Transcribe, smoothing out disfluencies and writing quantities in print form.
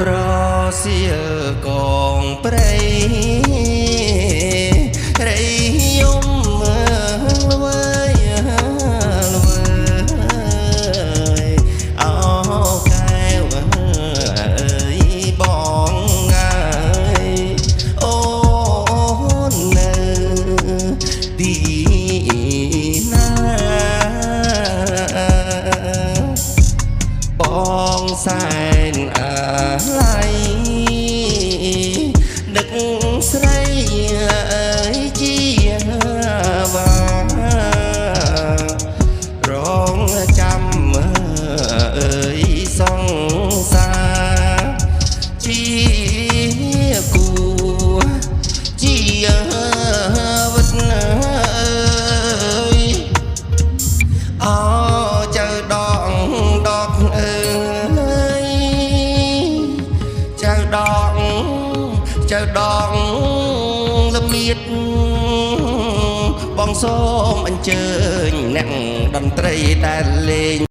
ប្រសៀលកងព្រៃរៃយំល្វើយល្វើយអោកែវអើយបងអើយអូននៅទីណាបងសែនអាឡ័យដឹកស្រីអើយជារងចាំអើយសង្សារជាគូជាវត្តណាអើចៅដងដកអើយចៅដងល្មៀតបងសូមអញ្ជើញអ្នកតន្ត្រីដែលលេង